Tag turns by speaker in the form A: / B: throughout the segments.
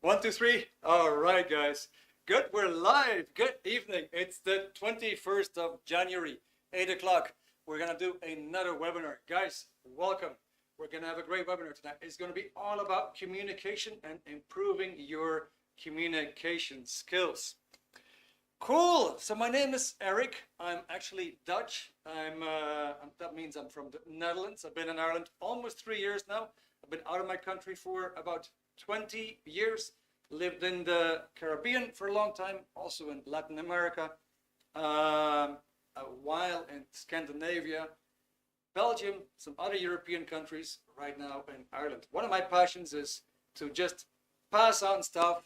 A: One, two, three. All right, guys. Good. We're live. Good evening. It's the 21st of January, 8 o'clock. We're going to do another webinar. Guys, welcome. We're going to have a great webinar tonight. It's going to be all about communication and improving your communication skills. Cool. So my name is Erik. I'm actually Dutch. That means I'm from the Netherlands. I've been in Ireland almost 3 years now. I've been out of my country for about 20 years, lived in the Caribbean for a long time, also in Latin America, a while in Scandinavia, Belgium, some other European countries, right now in Ireland. One of my passions is to just pass on stuff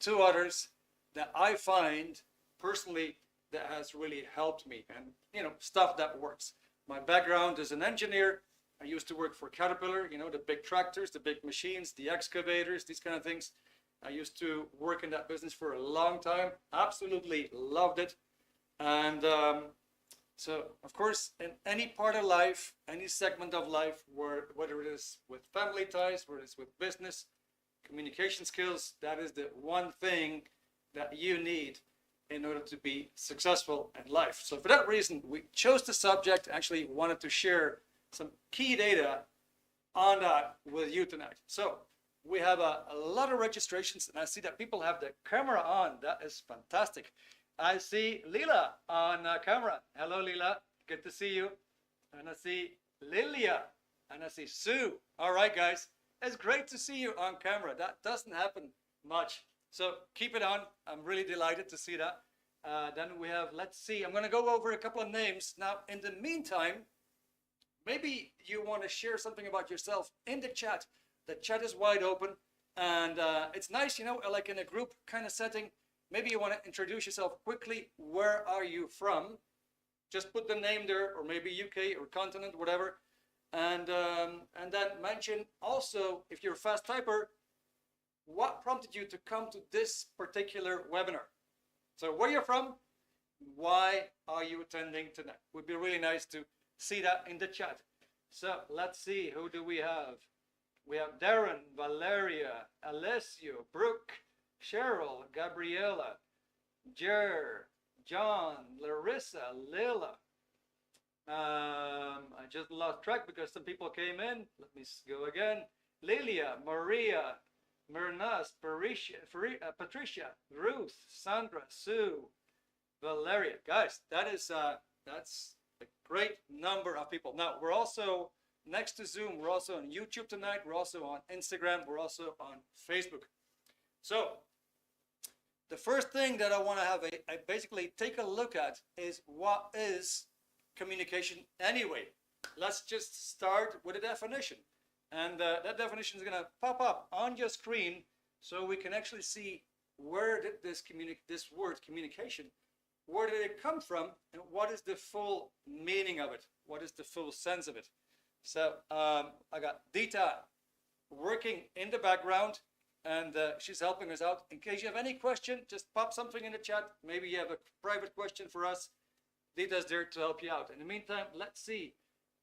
A: to others that I find personally that has really helped me, and stuff that works. My background is an engineer. I used to work for Caterpillar, the big tractors, the big machines, the excavators, these kind of things. I used to work in that business for a long time. Absolutely loved it. And so, of course, in any part of life, any segment of life, whether it is with family ties, whether it's with business, communication skills, that is the one thing that you need in order to be successful in life. So for that reason, we chose the subject, actually wanted to share some key data on that with you tonight. So we have a lot of registrations, and I see that people have the camera on. That is fantastic. I see Lila on camera. Hello, Lila. Good to see you. And I see Lilia, and I see Sue. All right, guys. It's great to see you on camera. That doesn't happen much. So keep it on. I'm really delighted to see that. Then we have, let's see, I'm going to go over a couple of names. Now, in the meantime, maybe you want to share something about yourself in the chat. The chat is wide open, and it's nice, like in a group kind of setting. Maybe you want to introduce yourself quickly. Where are you from? Just put the name there, or maybe UK or continent, whatever. And then mention also, if you're a fast typer, what prompted you to come to this particular webinar? So where you're from, why are you attending tonight? Would be really nice to see that in the chat. So let's see, who do we have? We have Darren, Valeria, Alessio, Brooke, Cheryl, Gabriela, Jer, John, Larissa, Lila. I just lost track because some people came in. Let me go again. Lilia, Maria, Myrnas, Patricia, Ruth, Sandra, Sue, Valeria. Guys, that's a great number of people. Now, we're also, next to Zoom, we're also on YouTube tonight. We're also on Instagram. We're also on Facebook. So the first thing that I want to have I basically take a look at is, what is communication anyway? Let's just start with a definition. And that definition is going to pop up on your screen so we can actually see where did this word communication, where did it come from, and what is the full meaning of it? What is the full sense of it? So I got Dita working in the background, and she's helping us out. In case you have any question, just pop something in the chat. Maybe you have a private question for us. Dita's there to help you out. In the meantime, let's see,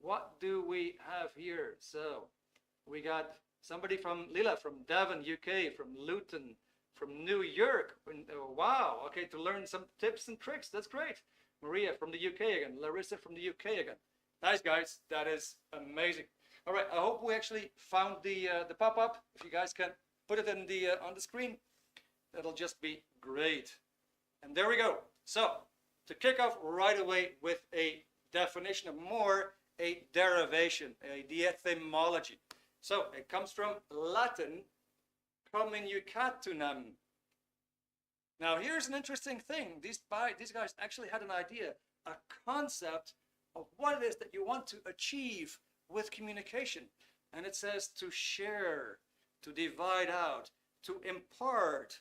A: what do we have here? So we got somebody from Lila, from Devon, UK, from Luton, from New York. Oh, wow, okay, to learn some tips and tricks. That's great. Maria from the UK again. Larissa from the UK again. Nice, guys. That is amazing. All right, I hope we actually found the pop-up. If you guys can put it in the on the screen, that'll just be great. And there we go. So to kick off right away with a definition, a derivation, the etymology. So it comes from Latin, communicatunam. Now here's an interesting thing. These guys actually had an idea, a concept of what it is that you want to achieve with communication. And it says to share, to divide out, to impart,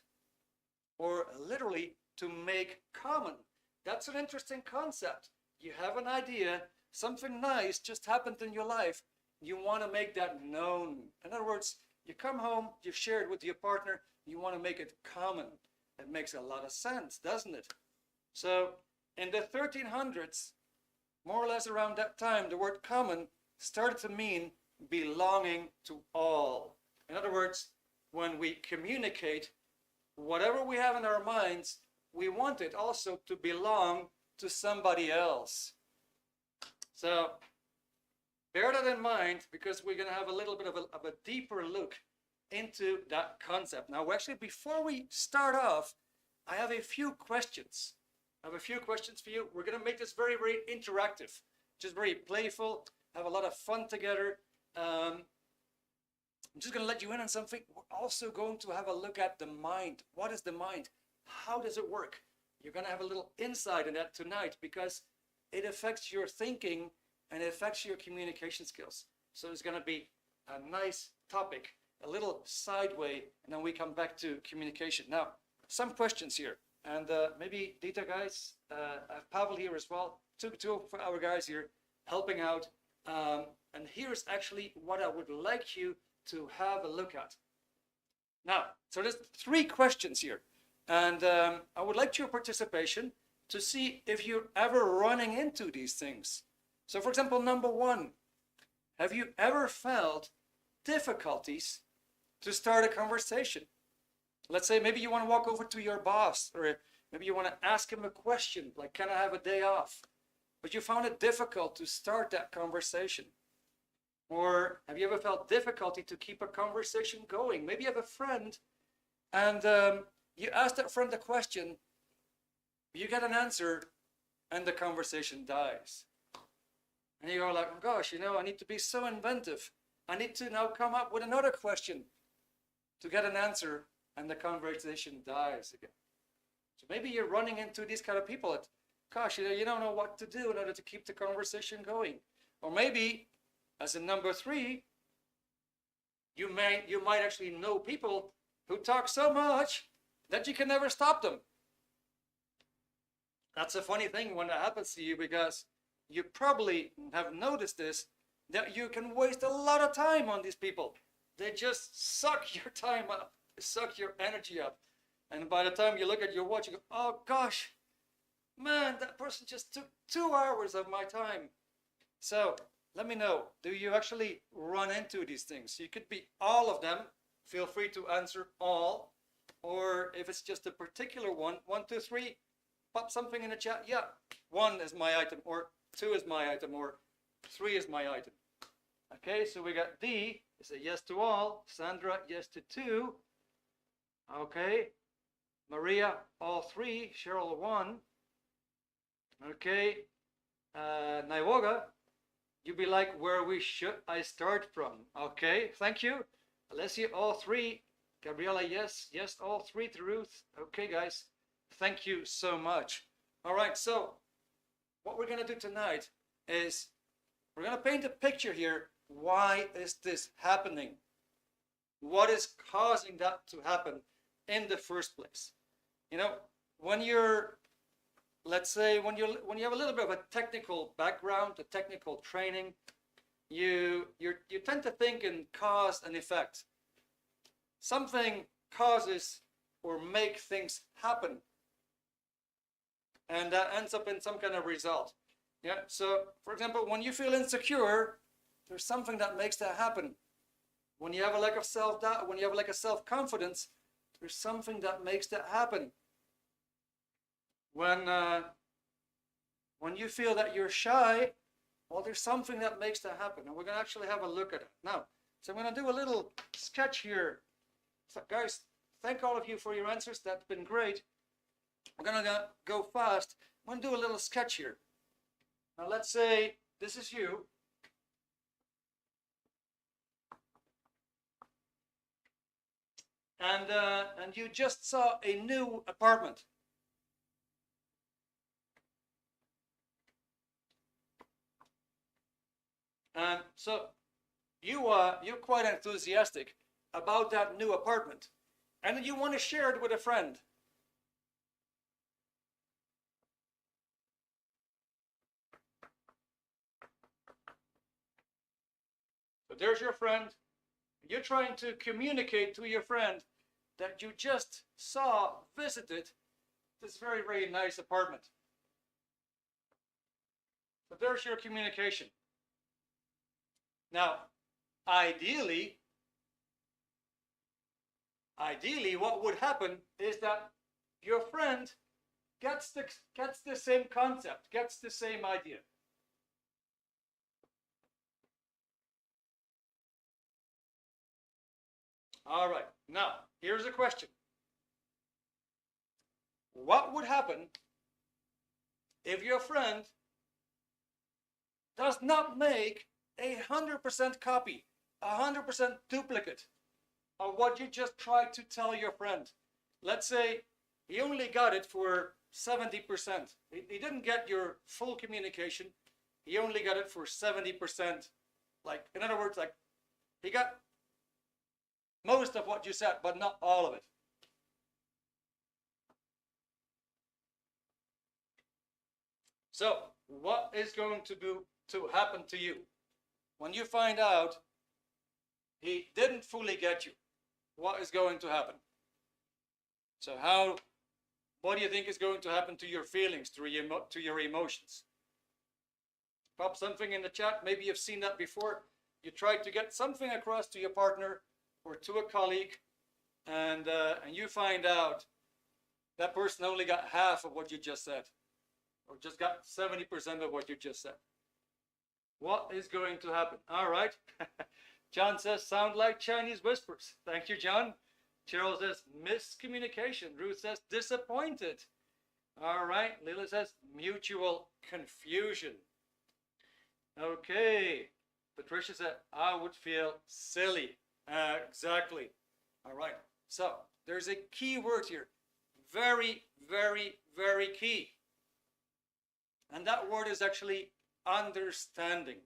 A: or literally to make common. That's an interesting concept. You have an idea, something nice just happened in your life. You want to make that known. In other words, you come home, you've shared with your partner, you want to make it common. It makes a lot of sense, doesn't it? So in the 1300s, more or less around that time, the word common started to mean belonging to all. In other words, when we communicate whatever we have in our minds, we want it also to belong to somebody else. So bear that in mind, because we're going to have a little bit of a deeper look into that concept. Now, actually, before we start off, I have a few questions. I have a few questions for you. We're going to make this very, very interactive, just very playful, have a lot of fun together. I'm just going to let you in on something. We're also going to have a look at the mind. What is the mind? How does it work? You're going to have a little insight in that tonight, because it affects your thinking and it affects your communication skills. So it's going to be a nice topic, a little sideway, and then we come back to communication. Now, some questions here. And maybe Dita guys, I have Pavel here as well, two of our guys here helping out. And here's actually what I would like you to have a look at. Now, so there's 3 questions here. And I would like your participation to see if you're ever running into these things. So for example, number 1, have you ever felt difficulties to start a conversation? Let's say maybe you want to walk over to your boss, or maybe you want to ask him a question, like, can I have a day off? But you found it difficult to start that conversation. Or have you ever felt difficulty to keep a conversation going? Maybe you have a friend and you ask that friend a question, you get an answer, and the conversation dies. And you're like, oh gosh, I need to be so inventive. I need to now come up with another question to get an answer, and the conversation dies again. So maybe you're running into these kind of people that, gosh, you don't know what to do in order to keep the conversation going. Or maybe, as in number 3, you might actually know people who talk so much that you can never stop them. That's a funny thing when that happens to you, because you probably have noticed this, that you can waste a lot of time on these people. They just suck your time up, suck your energy up. And by the time you look at your watch, you go, oh gosh, man, that person just took 2 hours of my time. So let me know, do you actually run into these things? You could be all of them. Feel free to answer all. Or if it's just a particular one, 1, 2, 3, pop something in the chat. Yeah, 1 is my item, or 2 is my item, or 3 is my item. Okay, so we got D, is a yes to all. Sandra, yes to 2. Okay. Maria, all 3. Cheryl, 1. Okay. Naiwoga, you be like, where should I start from? Okay, thank you. Alessia, all 3. Gabriela, yes. Yes, all 3 to Ruth. Okay, guys. Thank you so much. All right, so what we're going to do tonight is we're going to paint a picture here. Why is this happening? What is causing that to happen in the first place? When you're, let's say, when you have a little bit of a technical background, a technical training, you tend to think in cause and effect. Something causes or make things happen, and that ends up in some kind of result. Yeah. So, for example, when you feel insecure, there's something that makes that happen. When you have a lack of self-doubt, when you have a lack of self-confidence, there's something that makes that happen. When you feel that you're shy, well, there's something that makes that happen. And we're going to actually have a look at it. Now, so I'm going to do a little sketch here. So guys, thank all of you for your answers. That's been great. We're going to go fast. I'm going to do a little sketch here. Now, let's say this is you. And you just saw a new apartment. And so you're quite enthusiastic about that new apartment, and you want to share it with a friend. So there's your friend. You're trying to communicate to your friend that you just visited this very, very nice apartment. So there's your communication. Now, ideally, ideally what would happen is that your friend gets the same concept, gets the same idea. All right, now here's a question. What would happen if your friend does not make 100% copy, 100% duplicate of what you just tried to tell your friend? Let's say he only got it for 70%. He didn't get your full communication. He only got it for 70%. Like, in other words, like, he got most of what you said, but not all of it. So, what is going to happen to you when you find out he didn't fully get you? What is going to happen? So what do you think is going to happen to your feelings, to your emotions? Pop something in the chat. Maybe you've seen that before. You tried to get something across to your partner or to a colleague, and you find out that person only got half of what you just said, or just got 70% of what you just said. What is going to happen? All right. John says, sound like Chinese whispers. Thank you, John. Cheryl says, miscommunication. Ruth says, disappointed. All right. Lila says, mutual confusion. Okay. Patricia said, I would feel silly. Exactly. All right. So there's a key word here. Very, very, very key. And that word is actually understanding.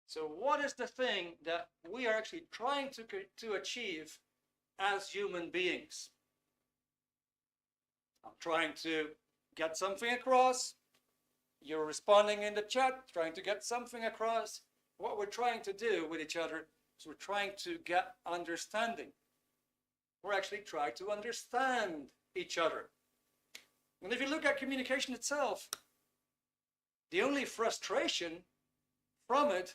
A: So what is the thing that we are actually trying to achieve as human beings? I'm trying to get something across. You're responding in the chat, trying to get something across. What we're trying to do with each other is we're trying to get understanding. We're actually trying to understand each other. And if you look at communication itself, the only frustration from it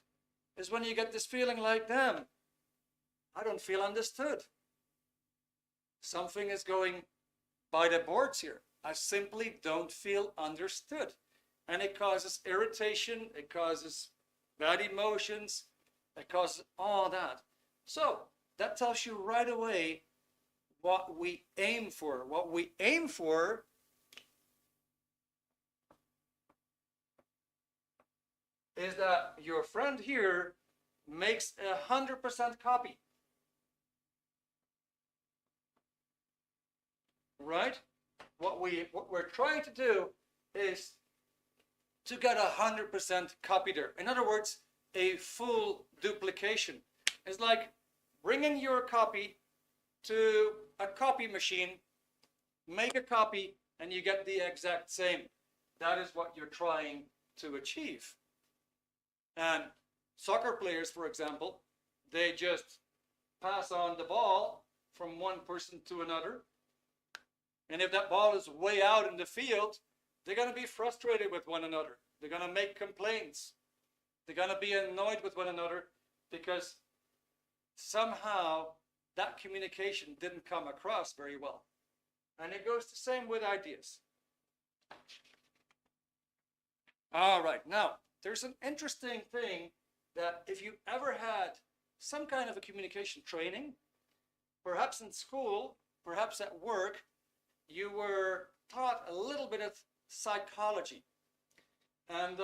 A: is when you get this feeling like, damn, I don't feel understood. Something is going by the boards here. I simply don't feel understood. And it causes irritation, it causes bad emotions, it causes all that. So that tells you right away what we aim for. What we aim for is that your friend here makes 100% copy. Right? What we're trying to do is to get 100% copy there. In other words, a full duplication. It's like bringing your copy to a copy machine, make a copy, and you get the exact same. That is what you're trying to achieve. And soccer players, for example, they just pass on the ball from one person to another. And if that ball is way out in the field, they're going to be frustrated with one another. They're going to make complaints. They're going to be annoyed with one another because somehow that communication didn't come across very well. And it goes the same with ideas. All right, now, there's an interesting thing that if you ever had some kind of a communication training, perhaps in school, perhaps at work, you were taught a little bit of psychology. And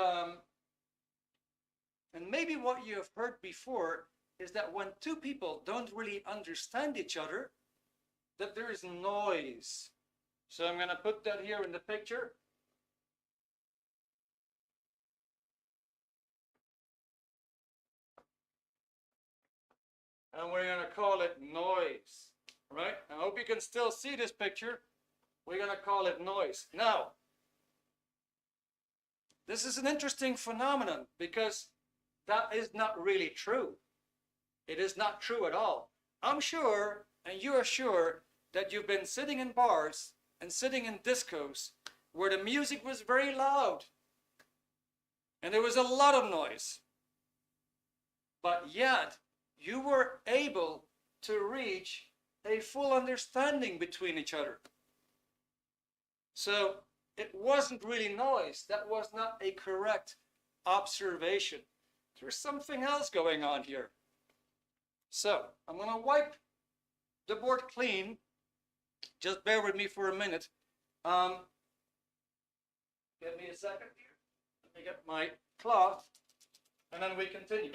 A: maybe what you have heard before is that when two people don't really understand each other, that there is noise. So I'm going to put that here in the picture. And we're going to call it noise, right? I hope you can still see this picture. We're going to call it noise. Now, this is an interesting phenomenon because that is not really true. It is not true at all. I'm sure, and you are sure, that you've been sitting in bars and sitting in discos where the music was very loud and there was a lot of noise. But yet, you were able to reach a full understanding between each other. So it wasn't really noise. That was not a correct observation. There's something else going on here. So I'm going to wipe the board clean. Just bear with me for a minute. Give me a second here. Let me get my cloth, and then we continue.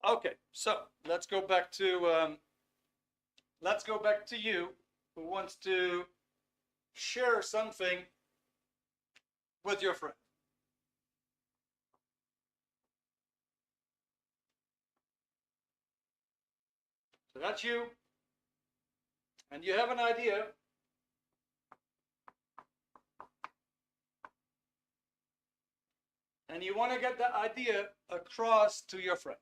A: Okay, so let's go back to you, who wants to share something with your friend. So that's you, and you have an idea. And you want to get that idea across to your friend.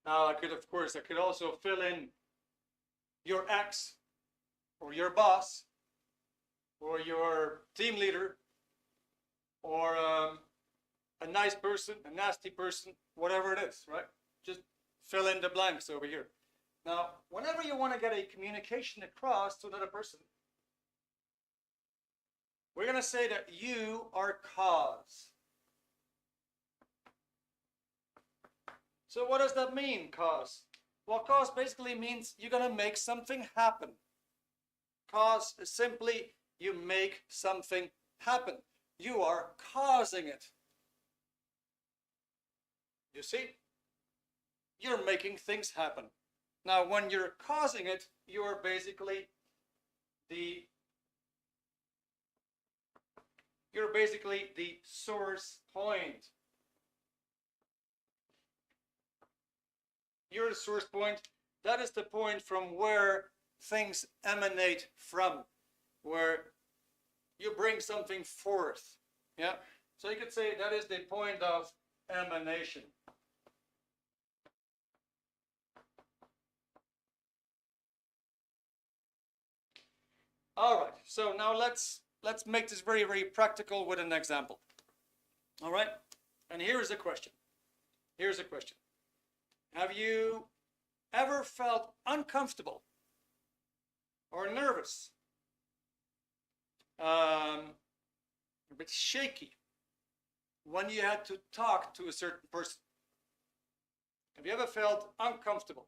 A: Now, I could also fill in your ex, or your boss, or your team leader, or a nice person, a nasty person, whatever it is, right? Just fill in the blanks over here. Now, whenever you want to get a communication across to another person, we're going to say that you are cause. So what does that mean, cause? Well, cause basically means you're going to make something happen. Cause is simply you make something happen. You are causing it. You see? You're making things happen. Now, when you're causing it, you're basically the source point. You're the source point. That is the point from where things emanate from, where you bring something forth. Yeah. So you could say that is the point of emanation. All right. So now let's make this very, very practical with an example. All right. And here's a question. Here's a question. Have you ever felt uncomfortable or nervous, a bit shaky when you had to talk to a certain person? Have you ever felt uncomfortable,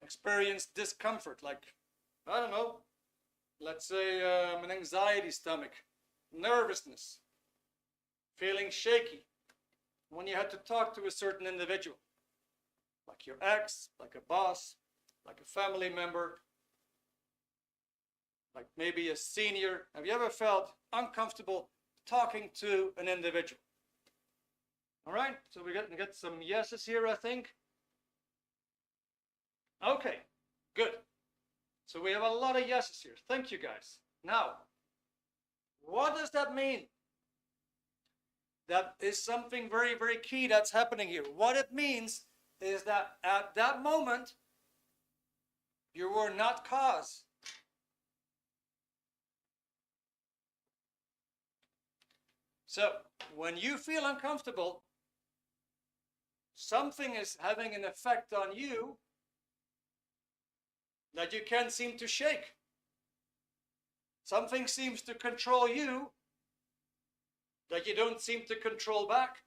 A: experienced discomfort, like, I don't know, let's say an anxiety stomach, nervousness, feeling shaky when you had to talk to a certain individual, like your ex, like a boss, like a family member, like maybe a senior? Have you ever felt uncomfortable talking to an individual? All right, so we're going to get some yeses here, I think. Okay, good. So we have a lot of yeses here. Thank you, guys. Now, what does that mean? That is something very, very key that's happening here. What it means is that at that moment, you were not cause. So when you feel uncomfortable, something is having an effect on you that you can't seem to shake. Something seems to control you that you don't seem to control back.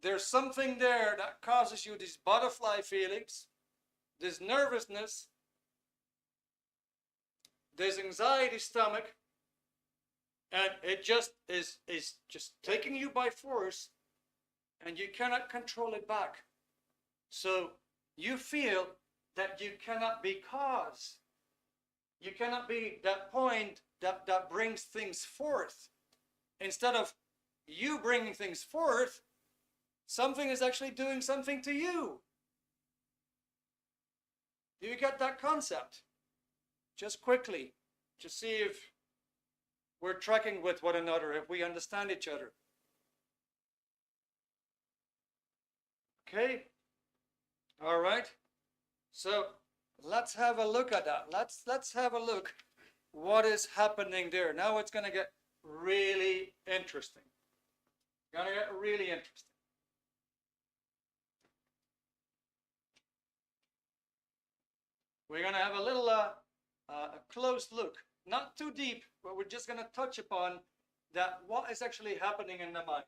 A: There's something there that causes you these butterfly feelings, this nervousness, this anxiety stomach, and it just is just taking you by force, and you cannot control it back. So you feel that you cannot be cause. You cannot be that point that brings things forth. instead of you bringing things forth, something is actually doing something to you. Do you get that concept? Just quickly, to see if we're tracking with one another, if we understand each other. Okay? All right? So let's have a look at that. Let's have a look what is happening there. Now it's going to get really interesting. Gonna get really interesting. We're gonna have a little a close look, not too deep, but we're just gonna touch upon that what is actually happening in the mind.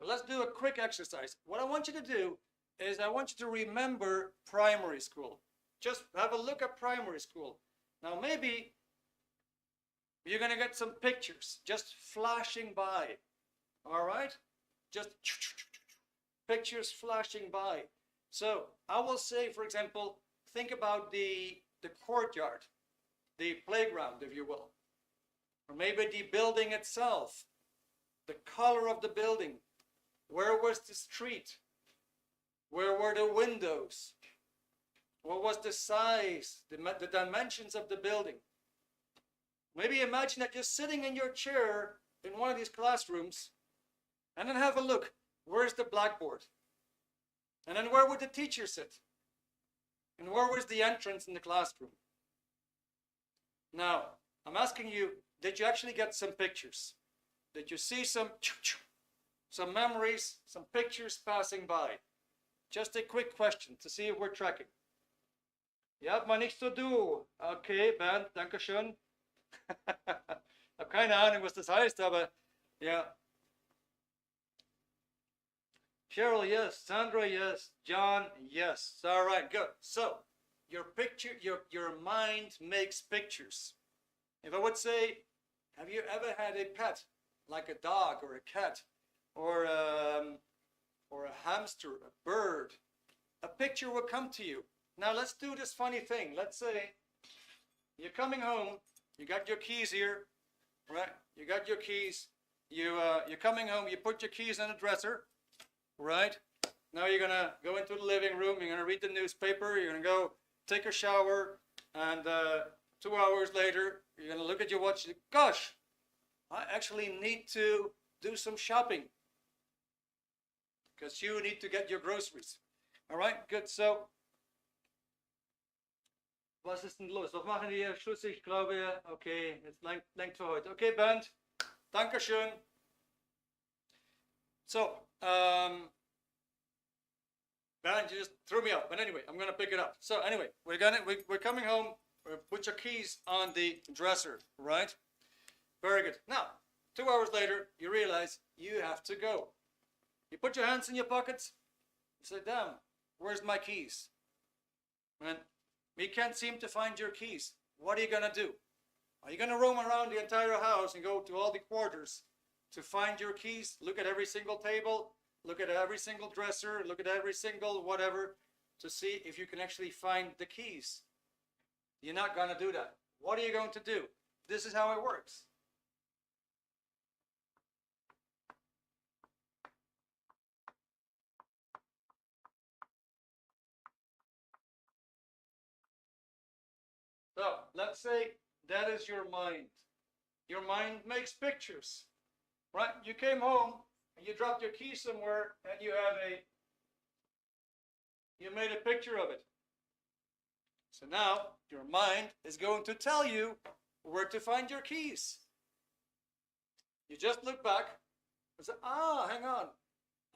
A: So let's do a quick exercise. What I want you to do is I want you to remember primary school. Just have a look at primary school. Now maybe you're going to get some pictures just flashing by. All right? Just pictures flashing by. So I will say, for example, think about the courtyard, the playground, if you will. Or maybe the building itself, the color of the building. Where was the street? Where were the windows? What was the size, the dimensions of the building? Maybe imagine that you're sitting in your chair in one of these classrooms, and then have a look. Where's the blackboard? And then where would the teacher sit? And where was the entrance in the classroom? Now, I'm asking you, did you actually get some pictures? Did you see some memories, some pictures passing by? Just a quick question to see if we're tracking. Je hebt maar nichts zu tun. Okay, Bernd, danke schön. Ich habe keine Ahnung, was das heißt, aber ja. Cheryl, yes. Sandra, yes. John, yes. All right, good. So, your mind makes pictures. If I would say, have you ever had a pet, like a dog or a cat, or a hamster, a bird? A picture will come to you. Now let's do this funny thing. Let's say you're coming home. You got your keys here, right? You got your keys. You're coming home. You put your keys in the dresser, right? Now you're gonna go into the living room. You're gonna read the newspaper. You're gonna go take a shower, and 2 hours later, you're gonna look at your watch. Gosh, I actually need to do some shopping because you need to get your groceries. All right, good. So. Was ist denn los? Was machen wir? Schluss, ich glaube, okay, jetzt lenkt für heute. Okay, Bernd, Dankeschön. So, Bernd, you just threw me out, but anyway, I'm gonna pick it up. So anyway, we're coming home. Put your keys on the dresser, right? Very good. Now, 2 hours later, you realize you have to go. You put your hands in your pockets. You say, "Damn, where's my keys?" And you can't seem to find your keys. What are you gonna do? Are you gonna roam around the entire house and go to all the quarters to find your keys? Look at every single table, look at every single dresser, look at every single whatever to see if you can actually find the keys. You're not gonna do that. What are you going to do? This is how it works. So let's say that is your mind. Your mind makes pictures, right? You came home and you dropped your key somewhere and you made a picture of it. So now your mind is going to tell you where to find your keys. You just look back and say, hang on.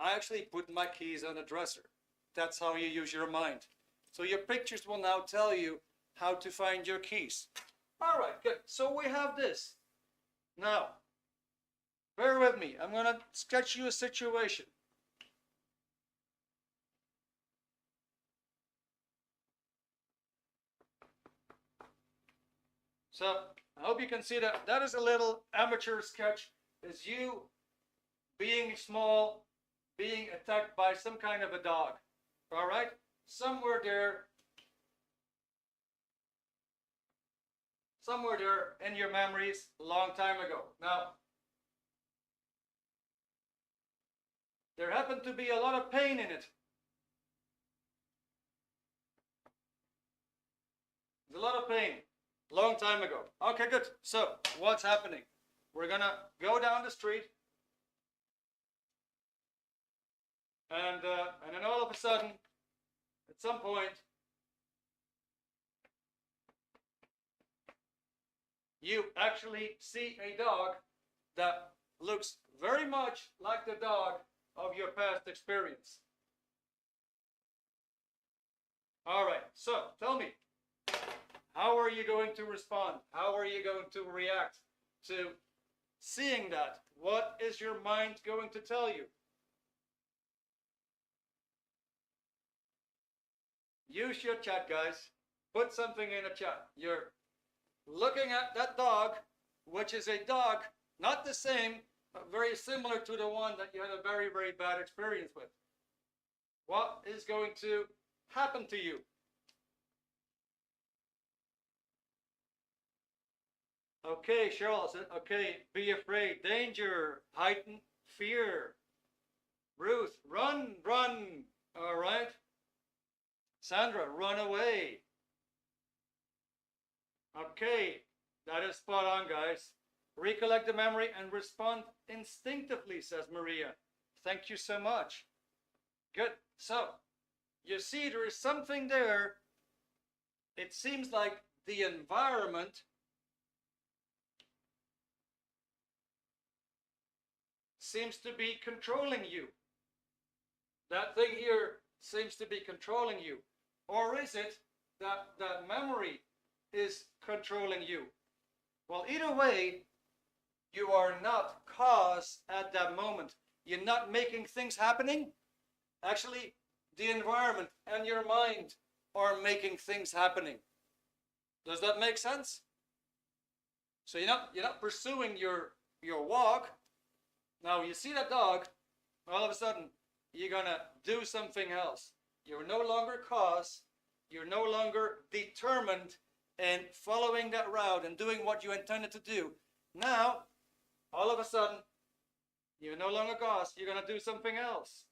A: I actually put my keys on the dresser. That's how you use your mind. So your pictures will now tell you how to find your keys. All right, good. So we have this. Now, bear with me. I'm going to sketch you a situation. So I hope you can see that. That is a little amateur sketch. Is you being small, being attacked by some kind of a dog. All right? Somewhere there, somewhere there in your memories a long time ago. Now, there happened to be a lot of pain in it. There's a lot of pain. Long time ago. Okay, good. So, what's happening? We're gonna go down the street, and then all of a sudden, at some point, you actually see a dog that looks very much like the dog of your past experience. All right, so tell me, how are you going to respond? How are you going to react to seeing that? What is your mind going to tell you? Use your chat, guys. Put something in a chat. You're looking at that dog, which is a dog, not the same, but very similar to the one that you had a very, very bad experience with. What is going to happen to you? Okay, Cheryl said, okay, be afraid, danger, heightened fear. Ruth, run, run. All right. Sandra, run away. Okay, that is spot on, guys. Recollect the memory and respond instinctively, says Maria. Thank you so much. Good. So, you see, there is something there. It seems like the environment seems to be controlling you. That thing here seems to be controlling you. Or is it that that memory is controlling you? Well, either way, you are not cause at that moment. You're not making things happening. Actually, the environment and your mind are making things happening. Does that make sense? So you're not pursuing your walk. Now you see that dog, all of a sudden you're gonna do something else. You're no longer cause, you're no longer determined in following that route and doing what you intended to do. Now, all of a sudden, you're no longer cause, you're gonna do something else.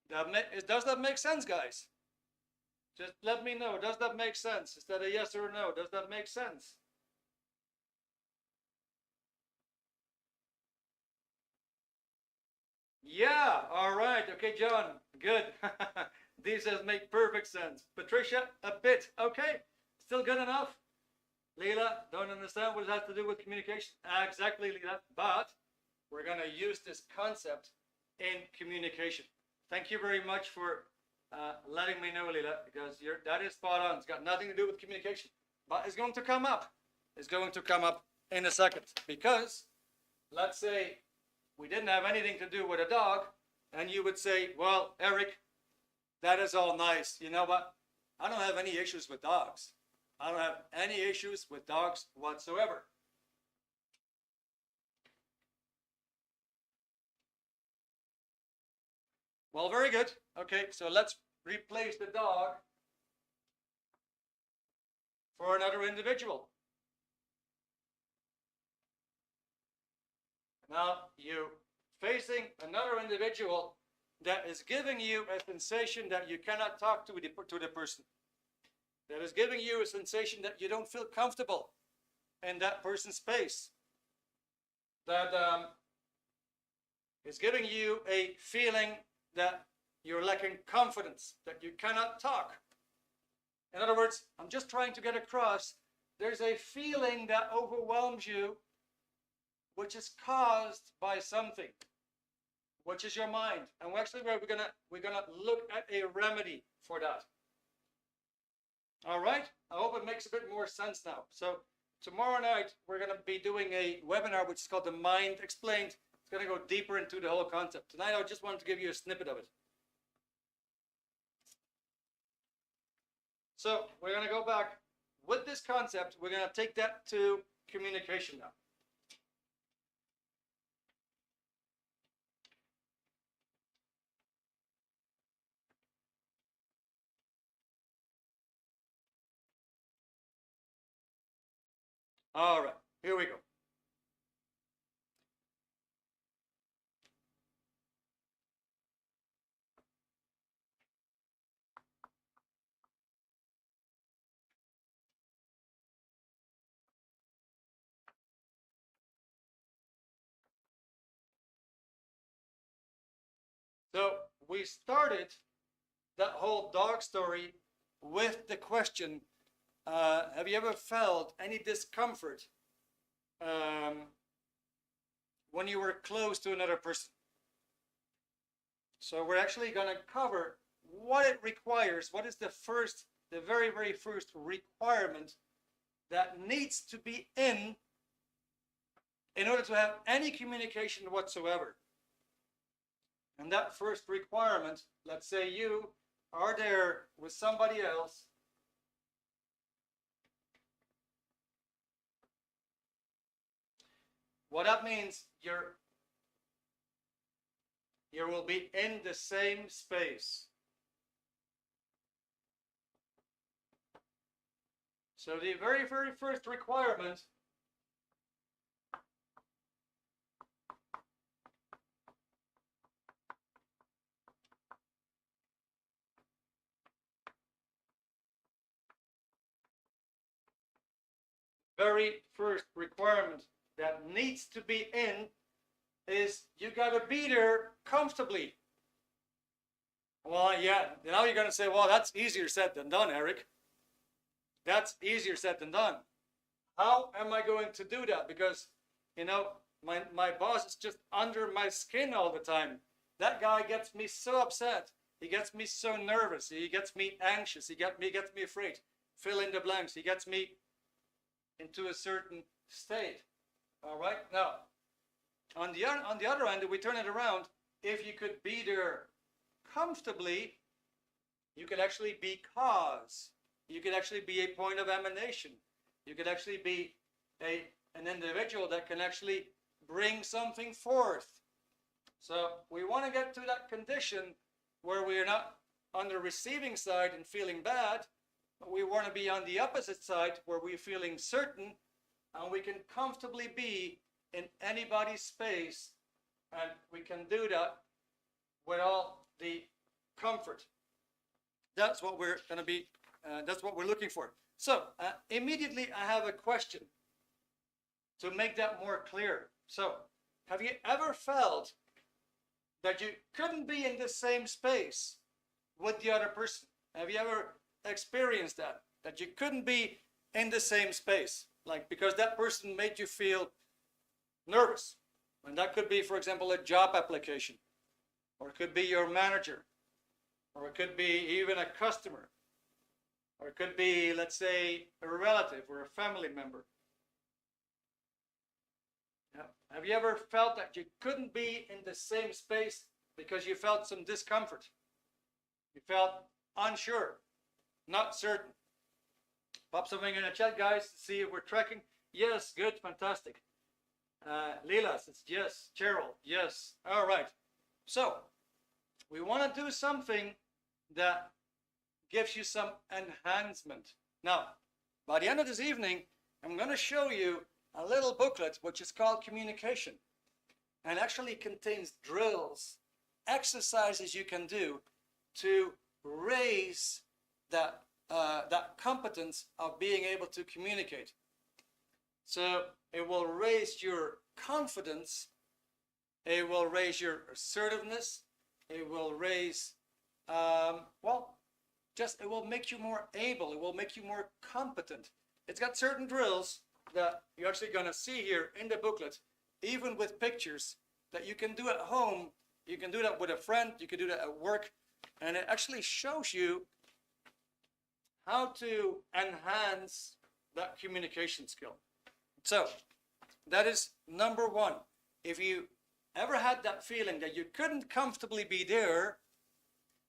A: Does that make sense, guys? Just let me know. Does that make sense? Is that a yes or a no? Does that make sense? Yeah, all right. Okay, John, good. These has make perfect sense. Patricia, a bit. Okay, still good enough? Leela, don't understand what it has to do with communication. Exactly, Leela. But we're going to use this concept in communication. Thank you very much for letting me know, Leela, because that is spot on. It's got nothing to do with communication. But it's going to come up. It's going to come up in a second. Because, let's say, we didn't have anything to do with a dog, and you would say, well, Erik, that is all nice. You know what? I don't have any issues with dogs. I don't have any issues with dogs whatsoever. Well, very good. Okay, so let's replace the dog for another individual. Now, you're facing another individual that is giving you a sensation that you cannot talk to the person. That is giving you a sensation that you don't feel comfortable in that person's space. That is giving you a feeling that you're lacking confidence, that you cannot talk. In other words, I'm just trying to get across, there's a feeling that overwhelms you, which is caused by something, which is your mind. And we're gonna look at a remedy for that. All right, I hope it makes a bit more sense now. So tomorrow night, we're gonna be doing a webinar, which is called The Mind Explained. It's gonna go deeper into the whole concept. Tonight, I just wanted to give you a snippet of it. So we're gonna go back with this concept. We're gonna take that to communication now. All right, here we go. So we started that whole dog story with the question, have you ever felt any discomfort when you were close to another person? So we're actually going to cover what it requires. What is the very, very first requirement that needs to be in order to have any communication whatsoever? And that first requirement, let's say you are there with somebody else, what that means, you will be in the same space. So the very, very first requirement that needs to be in is you got to be there comfortably. Well, yeah, now you're going to say, well, that's easier said than done, Erik. That's easier said than done. How am I going to do that? Because, you know, my boss is just under my skin all the time. That guy gets me so upset. He gets me so nervous. He gets me anxious. He gets me afraid. Fill in the blanks. He gets me into a certain state. All right. Now, on the other end, if we turn it around, if you could be there comfortably, you could actually be cause. You could actually be a point of emanation. You could actually be an individual that can actually bring something forth. So we want to get to that condition where we are not on the receiving side and feeling bad, but we want to be on the opposite side where we're feeling certain and we can comfortably be in anybody's space, and we can do that with all the comfort. That's what we're going to be, that's what we're looking for. So immediately I have a question to make that more clear. So have you ever felt that you couldn't be in the same space with the other person? Have you ever experienced that? That you couldn't be in the same space? Like, because that person made you feel nervous. And that could be, for example, a job application. Or it could be your manager. Or it could be even a customer. Or it could be, let's say, a relative or a family member. Yeah. Have you ever felt that you couldn't be in the same space because you felt some discomfort? You felt unsure, not certain. Pop something in the chat, guys, to see if we're tracking. Yes, good, fantastic. Leela says yes. Cheryl, yes. All right. So we want to do something that gives you some enhancement. Now, by the end of this evening, I'm going to show you a little booklet which is called Communication, and actually contains drills, exercises you can do to raise that competence of being able to communicate. So it will raise your confidence, it will raise your assertiveness, it will raise, it will make you more able, it will make you more competent. It's got certain drills that you're actually going to see here in the booklet, even with pictures, that you can do at home. You can do that with a friend, you can do that at work, and it actually shows you how to enhance that communication skill. So that is number one. If you ever had that feeling that you couldn't comfortably be there,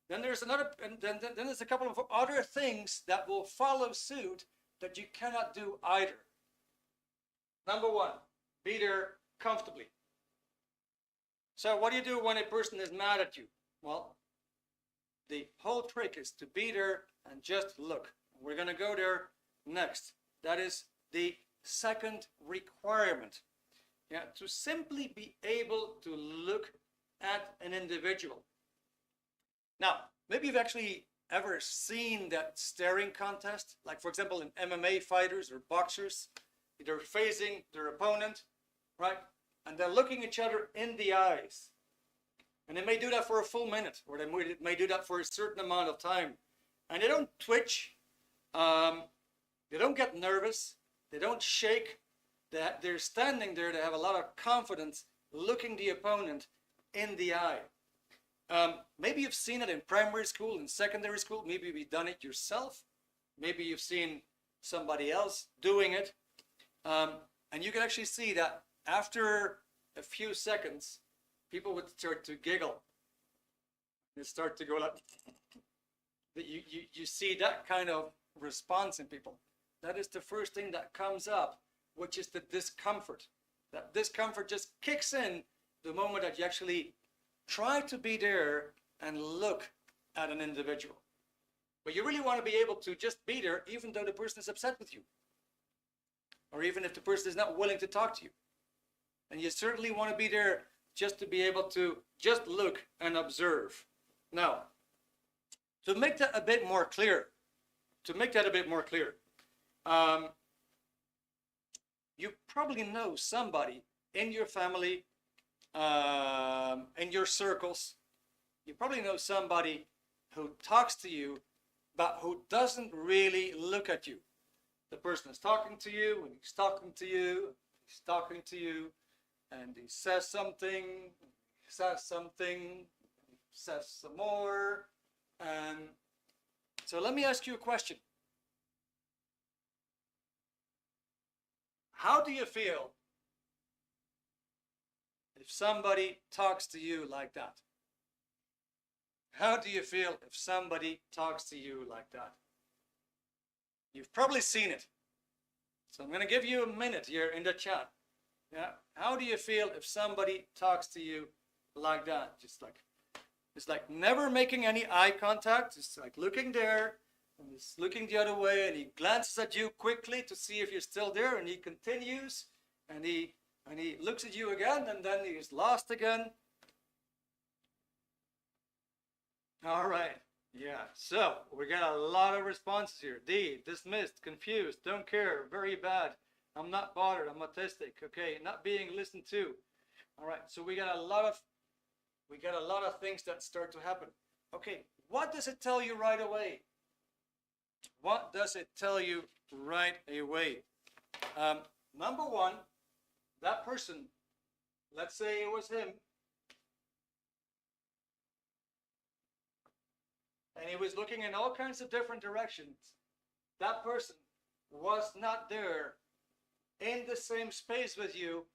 A: then there's then there's a couple of other things that will follow suit that you cannot do either. Number one, be there comfortably. So what do you do when a person is mad at you? Well, the whole trick is to be there and just look. We're going to go there next. That is the second requirement. Yeah, to simply be able to look at an individual. Now, maybe you've actually ever seen that staring contest, like for example in MMA fighters or boxers, they're facing their opponent, right? And they're looking each other in the eyes. And they may do that for a full minute, or they may do that for a certain amount of time. And they don't twitch, they don't get nervous, they don't shake. They're standing there, they have a lot of confidence looking the opponent in the eye. Maybe you've seen it in primary school, in secondary school, maybe you've done it yourself, maybe you've seen somebody else doing it. And you can actually see that after a few seconds, people would start to giggle. They start to go like, you see that kind of response in people. That is the first thing that comes up, which is the discomfort. That discomfort just kicks in the moment that you actually try to be there and look at an individual. But you really want to be able to just be there even though the person is upset with you. Or even if the person is not willing to talk to you. And you certainly want to be there just to be able to just look and observe. Now, to make that a bit more clear, you probably know somebody in your family, in your circles. You probably know somebody who talks to you, but who doesn't really look at you. The person is talking to you, and he's talking to you, he's talking to you, and he says something, says some more. And so let me ask you a question. How do you feel if somebody talks to you like that? How do you feel if somebody talks to you like that? You've probably seen it. So I'm going to give you a minute here in the chat. Yeah. How do you feel if somebody talks to you like that? It's like never making any eye contact. Just like looking there and he's looking the other way, and he glances at you quickly to see if you're still there, and he continues, and he looks at you again, and then he's lost again. All right. Yeah, so we got a lot of responses here. D, dismissed, confused, don't care, very bad, I'm not bothered, I'm autistic, okay, not being listened to. All right, so we got a lot of things that start to happen. Okay, what does it tell you right away? What does it tell you right away? Number one, that person, let's say it was him, and he was looking in all kinds of different directions. That person was not there in the same space with you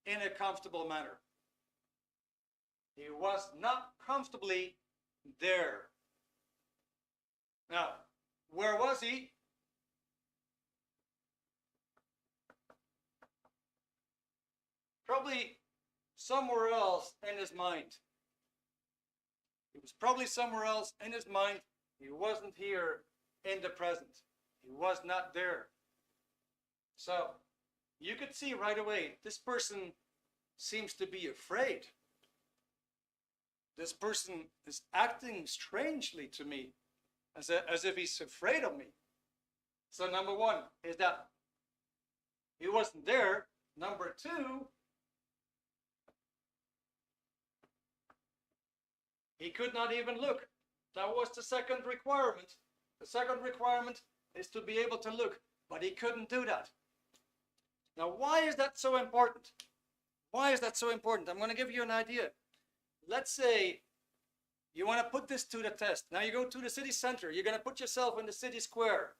A: in a comfortable manner. He was not comfortably there. Now, where was he? Probably somewhere else in his mind. He was probably somewhere else in his mind. He wasn't here in the present. He was not there. So you could see right away, this person seems to be afraid. This person is acting strangely to me, as if he's afraid of me. So number one is that he wasn't there. Number two, he could not even look. That was the second requirement. The second requirement is to be able to look, but he couldn't do that. Now, why is that so important? Why is that so important? I'm going to give you an idea. Let's say you want to put this to the test. Now you go to the city center. You're going to put yourself in the city square,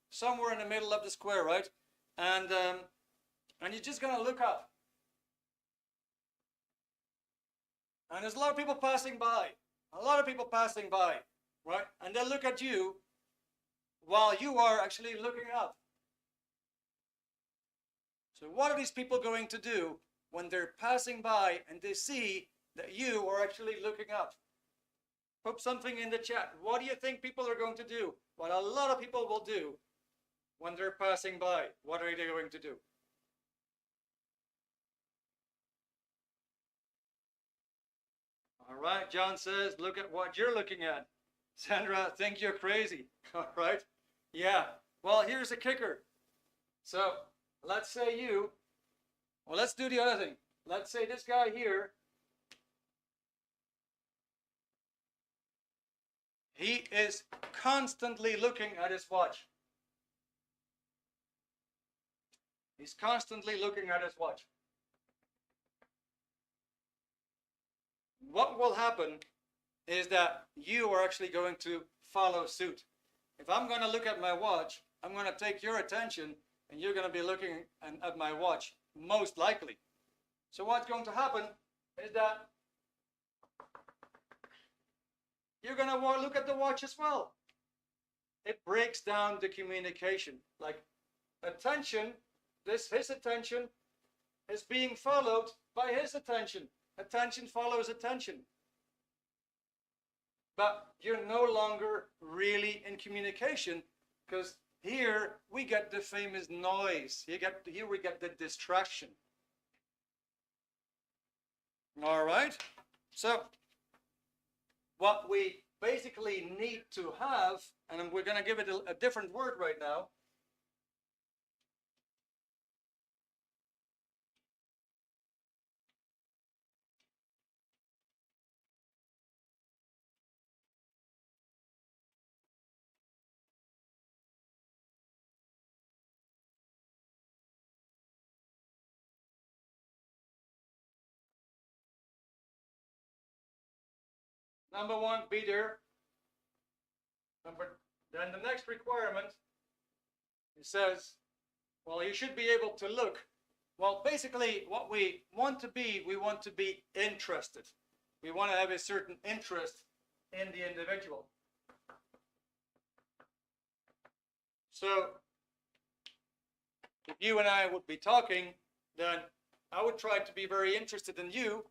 A: somewhere in the middle of the square, right? And you're just going to look up. And there's a lot of people passing by. Right? And they look at you while you are actually looking up. So what are these people going to do when they're passing by and they see that you are actually looking up? Put something in the chat. What do you think people are going to do? What a lot of people will do when they're passing by, what are they going to do? All right, John says, look at what you're looking at. Sandra, think you're crazy. All right. Yeah. Well, here's the kicker. So let's say well, let's do the other thing. Let's say this guy here, he is constantly looking at his watch. He's constantly looking at his watch. What will happen is that you are actually going to follow suit. If I'm going to look at my watch, I'm going to take your attention and you're going to be looking at my watch, most likely. So what's going to happen is that you're going to look at the watch as well. It breaks down the communication. Like attention, his attention is being followed by his attention. Attention follows attention. But you're no longer really in communication, because here we get the famous noise. Here we get the distraction. All right? So what we basically need to have, and we're going to give it a different word right now. Number one, be there. Then the next requirement, it says, well, you should be able to look. Well, basically, what we want to be interested. We want to have a certain interest in the individual. So, if you and I would be talking, then I would try to be very interested in you,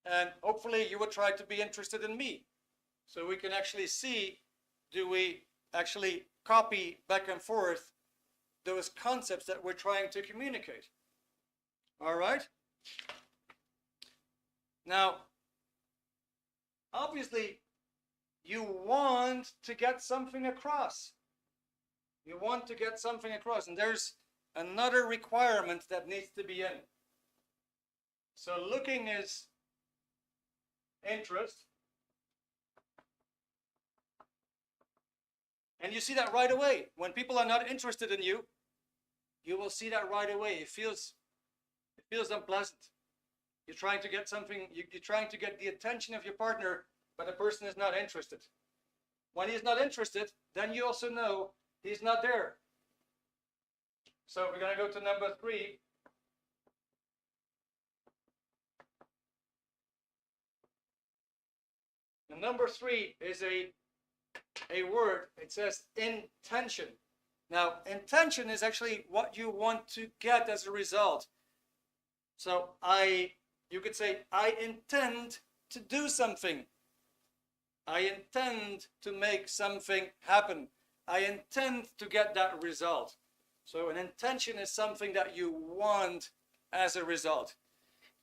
A: and hopefully you would try to be interested in me. So we can actually see, do we actually copy back and forth those concepts that we're trying to communicate. All right? Now, obviously, you want to get something across. You want to get something across, and there's another requirement that needs to be in. So looking is interest. And you see that right away. When people are not interested in you, you will see that right away. It feels unpleasant. You're trying to get something, you're trying to get the attention of your partner, but the person is not interested. When he's not interested, then you also know he's not there. So we're going to go to number 3. And number 3 is a word. It says intention. Now, intention is actually what you want to get as a result. So you could say, I intend to do something. I intend to make something happen. I intend to get that result. So an intention is something that you want as a result.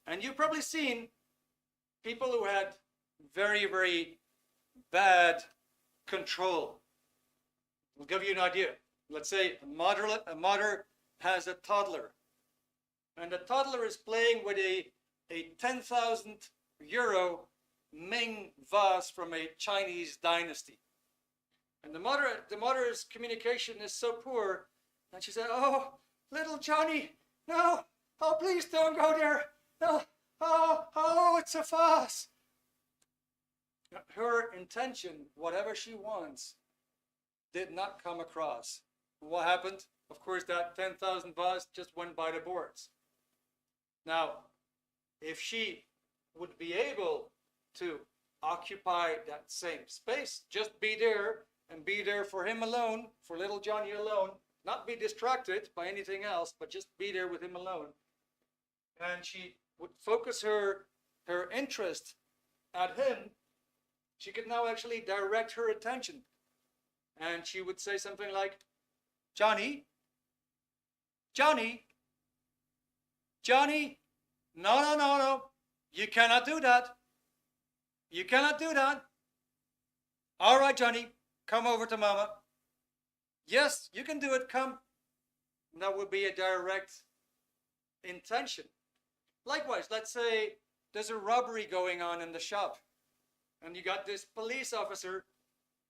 A: And you've probably seen people who had very, very bad control. I'll give you an idea. Let's say a mother has a toddler, and the toddler is playing with a 10,000 euro Ming vase from a Chinese dynasty. And the mother's communication is so poor, and she said, "Oh, little Johnny, no, oh, please don't go there. No, oh, it's a vase." Her intention, whatever she wants, did not come across. What happened? Of course, that 10,000 vase just went by the boards. Now, if she would be able to occupy that same space, just be there and be there for him alone, for little Johnny alone, not be distracted by anything else, but just be there with him alone. And she would focus her interest at him. She could now actually direct her attention. And she would say something like, Johnny? Johnny? Johnny? No, no, no, no. You cannot do that. You cannot do that. All right, Johnny, come over to Mama. Yes, you can do it. Come. That would be a direct intention. Likewise, let's say there's a robbery going on in the shop, and you got this police officer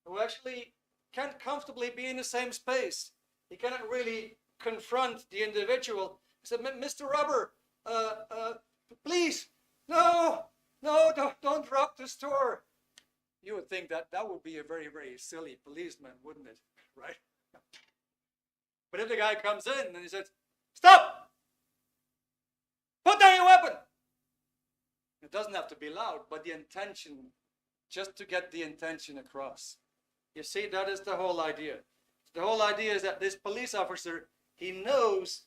A: who actually can't comfortably be in the same space. He cannot really confront the individual. He said, Mr. Robber, please, no, no, don't rob the store. You would think that that would be a very, very silly policeman, wouldn't it? Right? But if the guy comes in and he says, stop! Put down your weapon! It doesn't have to be loud, but the intention, just to get the intention across. You see, that is the whole idea. The whole idea is that this police officer, he knows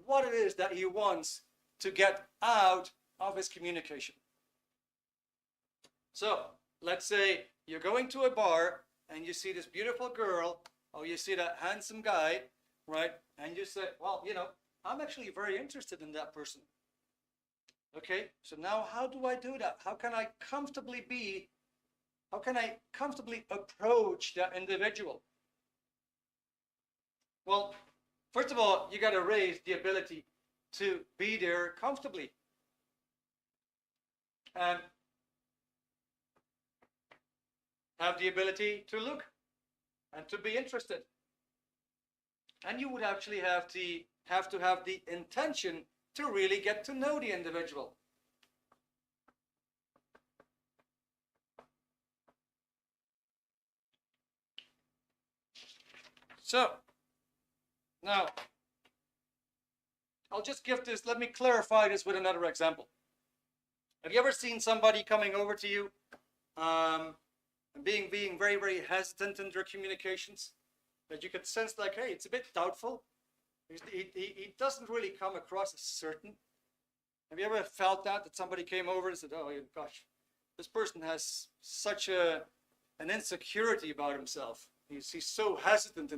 A: what it is that he wants to get out of his communication. So, let's say you're going to a bar and you see this beautiful girl, or you see that handsome guy, right? And you say, well, you know, I'm actually very interested in that person. Okay, so now how do I do that? How can I comfortably approach that individual? Well, first of all, you got to raise the ability to be there comfortably. And have the ability to look and to be interested. And you would actually have to have the intention to really get to know the individual. So, now, I'll just give this, let me clarify this with another example. Have you ever seen somebody coming over to you and being very, very hesitant in their communications? That you could sense like, hey, it's a bit doubtful. He doesn't really come across as certain. Have you ever felt that somebody came over and said, oh gosh, this person has such an insecurity about himself. He's so hesitant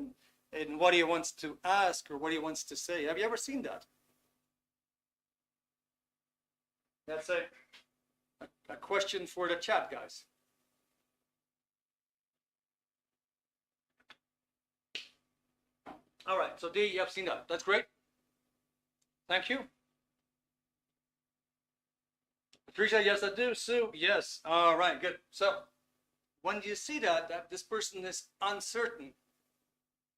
A: in what he wants to ask or what he wants to say. Have you ever seen that? That's a question for the chat, guys. All right, so D, you have seen that. That's great. Thank you. Patricia, yes, I do. Sue, yes. All right, good. So when you see that this person is uncertain,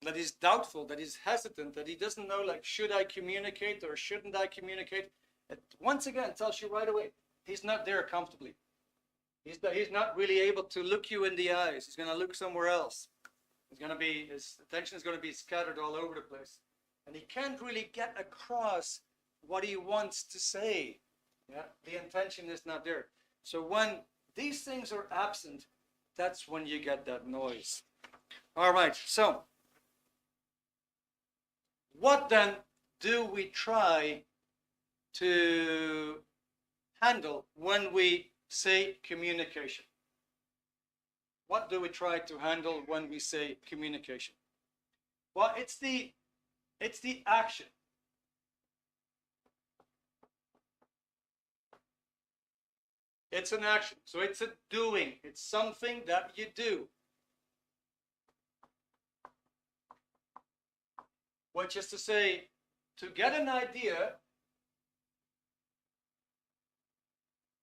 A: that he's doubtful, that he's hesitant, that he doesn't know, like, should I communicate or shouldn't I communicate? It once again tells you right away, he's not there comfortably. He's not really able to look you in the eyes. He's going to look somewhere else. His attention is going to be scattered all over the place. And he can't really get across what he wants to say. Yeah, the intention is not there. So when these things are absent, that's when you get that noise. All right, so what then do we try to handle when we say communication? What do we try to handle when we say communication? Well, it's the action. It's an action. So it's a doing. It's something that you do. Which is to say, to get an idea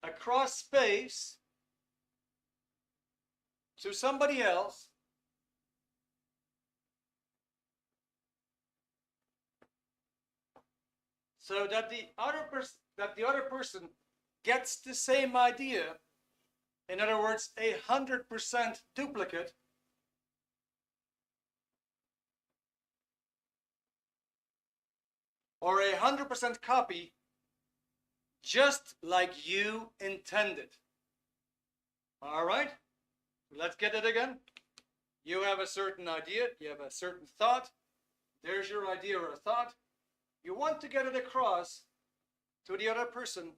A: across space to somebody else, so that the other person gets the same idea. In other words, 100% duplicate. Or 100% copy, just like you intended. All right? Let's get it again. You have a certain idea, you have a certain thought. There's your idea or thought. You want to get it across to the other person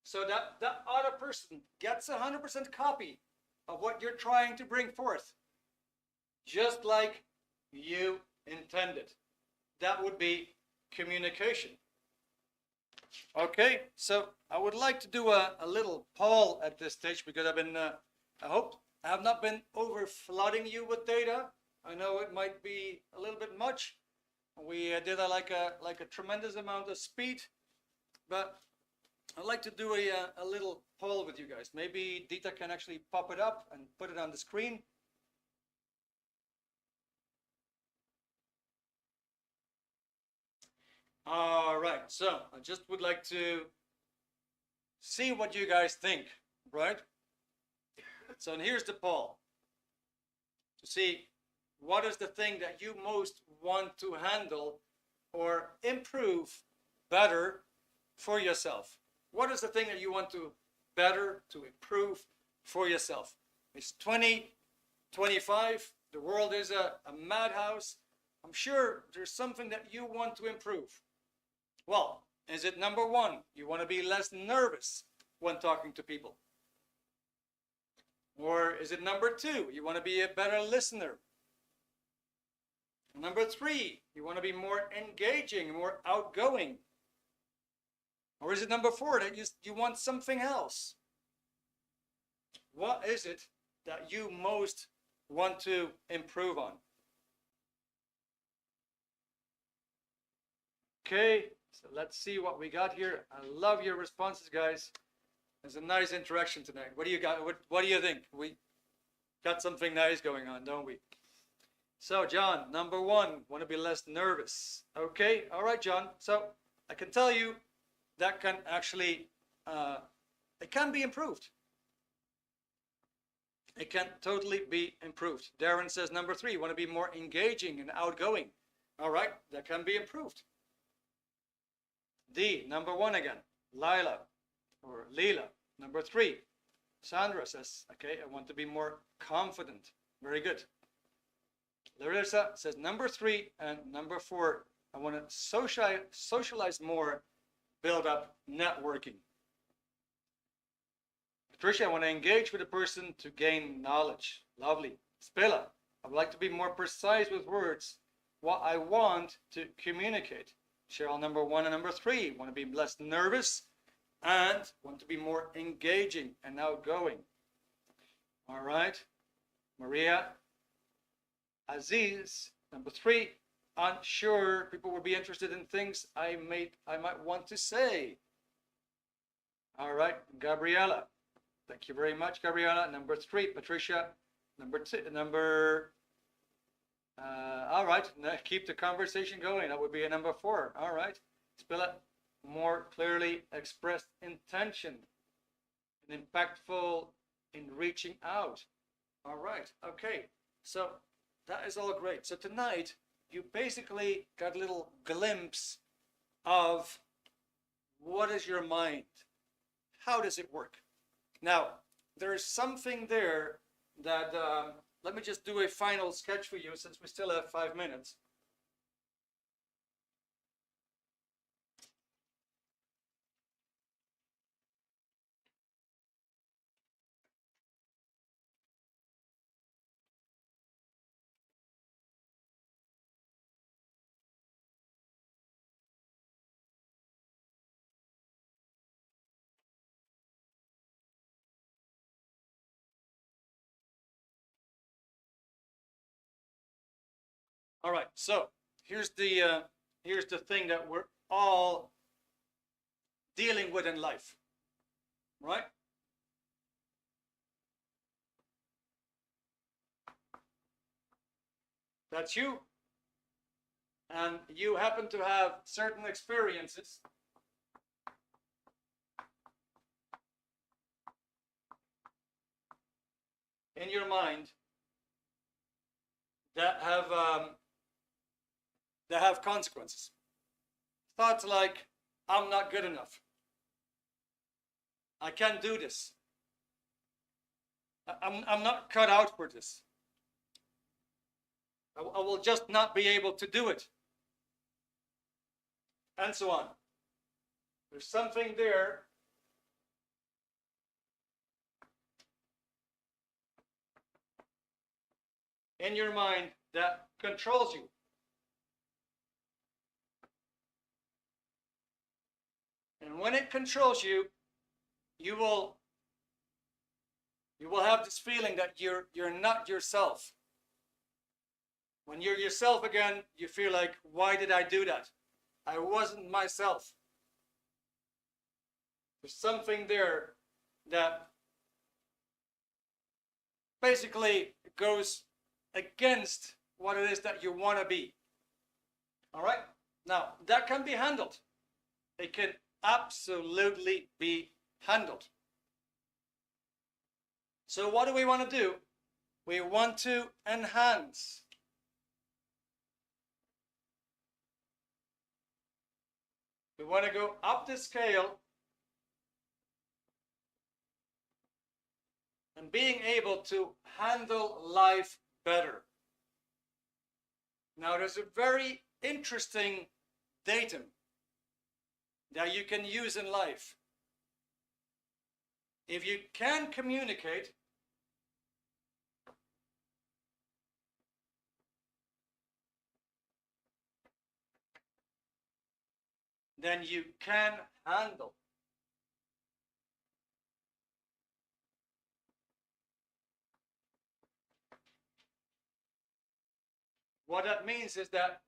A: so that the other person gets 100% copy of what you're trying to bring forth, just like you intended. That would be communication. Okay, so I would like to do a little poll at this stage because I hope I have not been over flooding you with data. I know it might be a little bit much. We did like a tremendous amount of speed, but I'd like to do a little poll with you guys. Maybe Dita can actually pop it up and put it on the screen. All right, so I just would like to see what you guys think, right? So here's the poll. To see what is the thing that you most want to handle or improve better for yourself. What is the thing that you want to better, to improve for yourself? It's 2025. The world is a madhouse. I'm sure there's something that you want to improve. Well, is it number one? You want to be less nervous when talking to people? Or is it number two? You want to be a better listener? Number three, you want to be more engaging, more outgoing? Or is it number four that you want something else? What is it that you most want to improve on? Okay, so let's see what we got here. I love your responses, guys. There's a nice interaction tonight. What do you got? What do you think? We got something nice going on, don't we? So, John, number one, want to be less nervous. Okay, all right, John. So I can tell you that can actually, it can be improved. It can totally be improved. Darren says number three, want to be more engaging and outgoing. All right, that can be improved. D, number one again, Lila or Leela. Number three, Sandra says, okay, I want to be more confident. Very good. Larissa says number three and number four, I want to socialize more, build up networking. Patricia, I want to engage with a person to gain knowledge. Lovely. Spilla, I would like to be more precise with words, what I want to communicate. Cheryl, number one and number three, want to be less nervous and want to be more engaging and outgoing. All right. Maria, Aziz, number three, unsure. People will be interested in things I might want to say. All right. Gabriella, thank you very much, Gabriella. Number three, Patricia. Number two, all right, keep the conversation going. That would be a number four. All right, spell it. More clearly expressed intention and impactful in reaching out. All right, okay. So that is all great. So tonight, you basically got a little glimpse of what is your mind? How does it work? Now, there is something there that, let me just do a final sketch for you since we still have 5 minutes. All right, so here's the thing that we're all dealing with in life, right? That's you, and you happen to have certain experiences in your mind that have consequences. Thoughts like, I'm not good enough. I can't do this. I'm not cut out for this. I will just not be able to do it. And so on. There's something there in your mind that controls you. And when it controls you, you will have this feeling that you're not yourself. When you're yourself again, you feel like, why did I do that? I wasn't myself. There's something there that basically goes against what it is that you want to be. All right? Now, that can be handled. It can absolutely be handled. So what do we want to do? We want to enhance. We want to go up the scale and being able to handle life better. Now, there's a very interesting datum that you can use in life. If you can communicate, then you can handle. What that means is that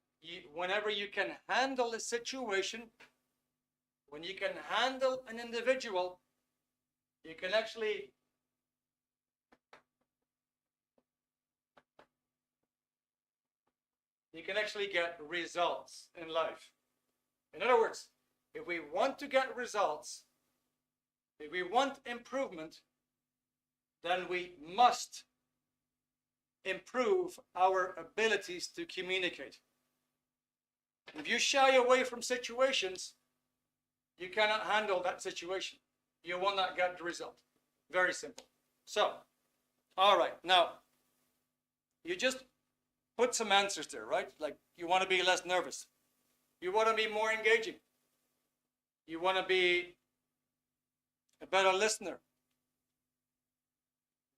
A: whenever you can handle a situation, when you can handle an individual, you can actually get results in life. In other words, if we want to get results, if we want improvement, then we must improve our abilities to communicate. If you shy away from situations, you cannot handle that situation. You will not get the result. Very simple. So, all right, now, you just put some answers there, right? Like, you want to be less nervous. You want to be more engaging. You want to be a better listener.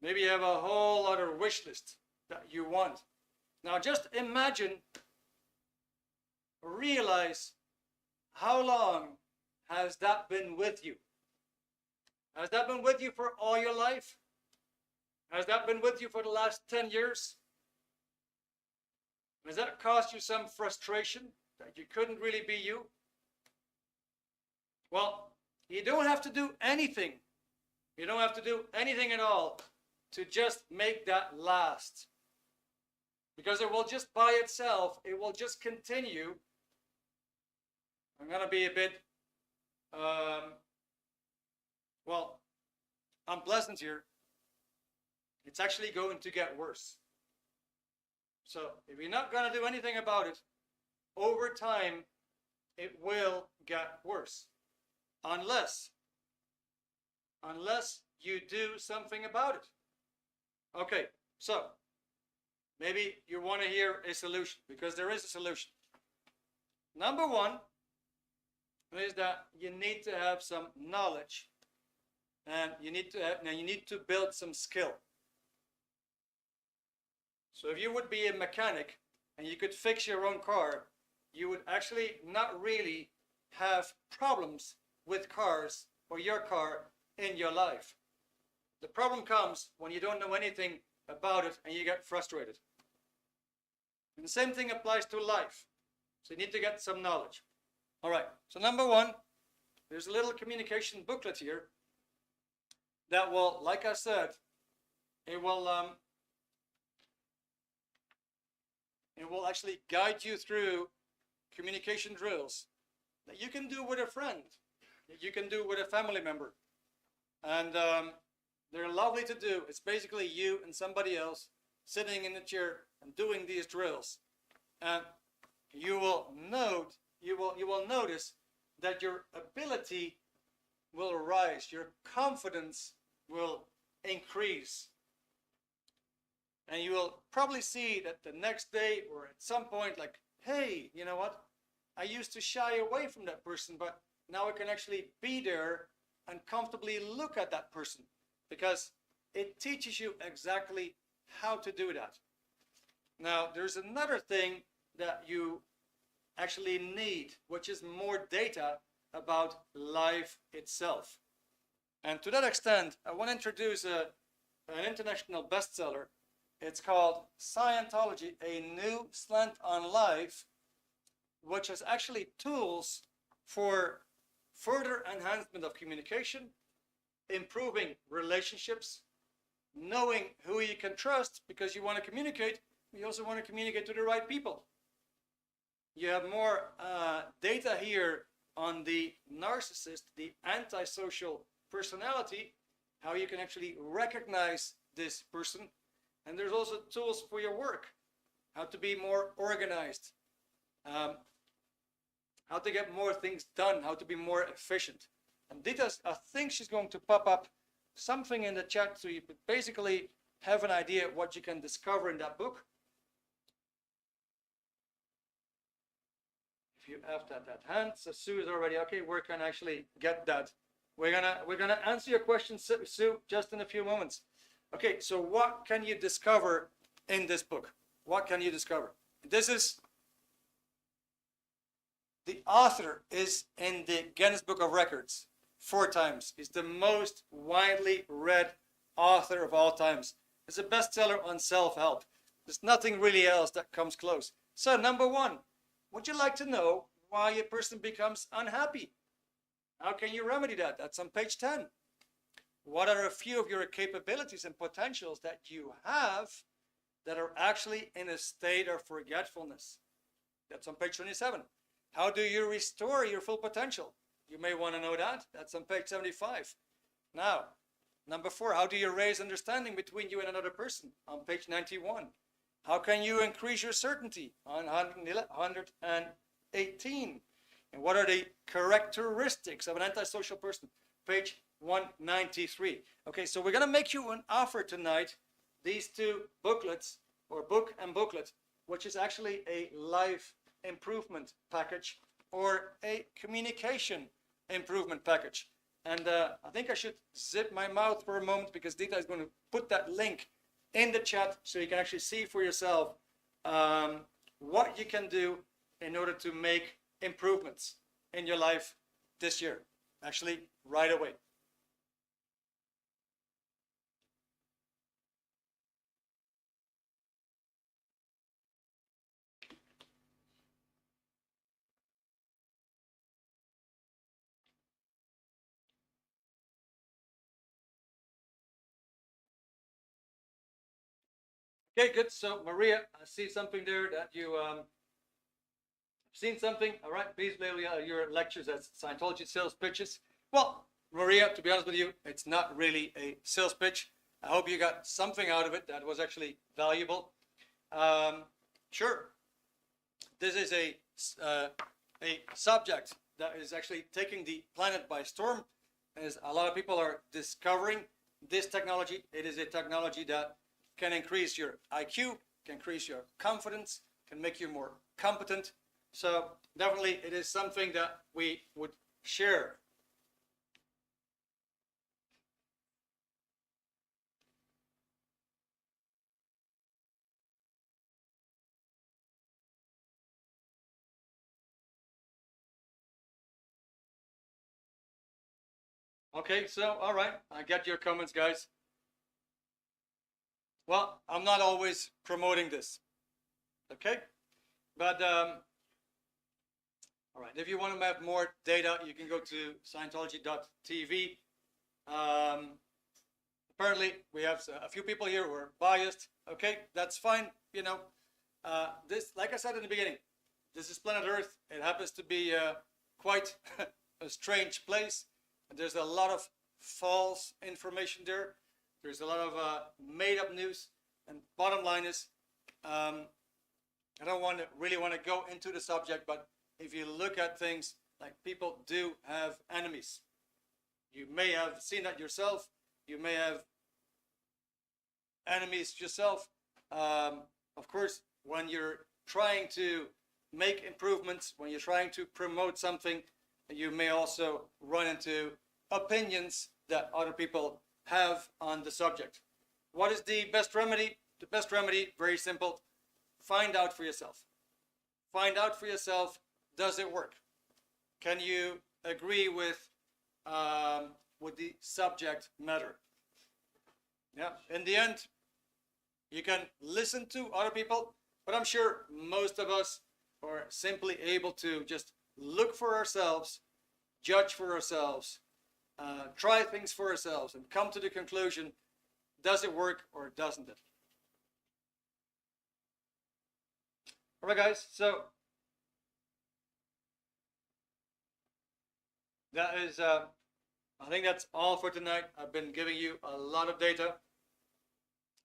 A: Maybe you have a whole other wish list that you want. Now just imagine, realize how long has that been with you? Has that been with you for all your life? Has that been with you for the last 10 years? Has that caused you some frustration that you couldn't really be you? Well, you don't have to do anything. You don't have to do anything at all to just make that last. Because it will just by itself, it will just continue. I'm going to be a bit, unpleasant here. It's actually going to get worse. So if you're not going to do anything about it, over time, it will get worse. Unless you do something about it. Okay, so maybe you want to hear a solution, because there is a solution. Number one is that you need to have some knowledge, and you need to build some skill. So if you would be a mechanic and you could fix your own car, you would actually not really have problems with cars or your car in your life. The problem comes when you don't know anything about it and you get frustrated. And the same thing applies to life. So you need to get some knowledge. All right, so number one, there's a little communication booklet here that will, like I said, it will actually guide you through communication drills that you can do with a friend, that you can do with a family member. And they're lovely to do. It's basically you and somebody else sitting in a chair and doing these drills. And you will notice that your ability will rise, your confidence will increase. And you will probably see that the next day or at some point, like, hey, you know what? I used to shy away from that person, but now I can actually be there and comfortably look at that person, because it teaches you exactly how to do that. Now, there's another thing that you actually need, which is more data, about life itself. And to that extent, I want to introduce an international bestseller. It's called Scientology, A New Slant on Life, which is actually tools for further enhancement of communication, improving relationships, knowing who you can trust, because you want to communicate, you also want to communicate to the right people. You have more data here on the narcissist, the antisocial personality, how you can actually recognize this person. And there's also tools for your work, how to be more organized, how to get more things done, how to be more efficient. And Dita, I think she's going to pop up something in the chat so you could basically have an idea what you can discover in that book. If you have that at hand, so Sue is already okay. Where can I actually get that? We're gonna answer your question, Sue, just in a few moments. Okay, so what can you discover in this book? What can you discover? This is, the author is in the Guinness Book of Records 4 times. He's the most widely read author of all times. It's a bestseller on self-help. There's nothing really else that comes close. So number 1, would you like to know why a person becomes unhappy? How can you remedy that? That's on page 10. What are a few of your capabilities and potentials that you have that are actually in a state of forgetfulness? That's on page 27. How do you restore your full potential? You may want to know that. That's on page 75. Now, number 4, how do you raise understanding between you and another person? On page 91. How can you increase your certainty? On 118. And what are the characteristics of an antisocial person? Page 193. Okay, so we're going to make you an offer tonight. These 2 booklets, or book and booklet, which is actually a life improvement package or a communication improvement package. And I think I should zip my mouth for a moment because Dita is going to put that link in the chat so you can actually see for yourself what you can do in order to make improvements in your life this year, actually right away. Okay, good. So Maria, I see something there that you seen something. All right, please label your lectures as Scientology sales pitches. Well, Maria, to be honest with you, it's not really a sales pitch. I hope you got something out of it that was actually valuable. Sure, this is a subject that is actually taking the planet by storm. As a lot of people are discovering this technology, it is a technology that can increase your IQ, can increase your confidence, can make you more competent. So definitely it is something that we would share. Okay, so all right, I get your comments, guys. Well, I'm not always promoting this, okay? But all right, if you want to have more data, you can go to Scientology.tv. Apparently, we have a few people here who are biased. Okay, that's fine. You know, this, like I said in the beginning, this is planet Earth. It happens to be quite a strange place. There's a lot of false information there. There's a lot of made-up news. And bottom line is, I don't really want to go into the subject, but if you look at things, like, people do have enemies. You may have seen that yourself. You may have enemies yourself. Of course, when you're trying to make improvements, when you're trying to promote something, you may also run into opinions that other people have on the subject. What is the best remedy? The best remedy, very simple. Find out for yourself. Find out for yourself, does it work? Can you agree with the subject matter. Yeah, in the end, you can listen to other people, but I'm sure most of us are simply able to just look for ourselves, judge for ourselves, try things for ourselves, and come to the conclusion, does it work or doesn't it? All right, guys, so that is, I think that's all for tonight. I've been giving you a lot of data.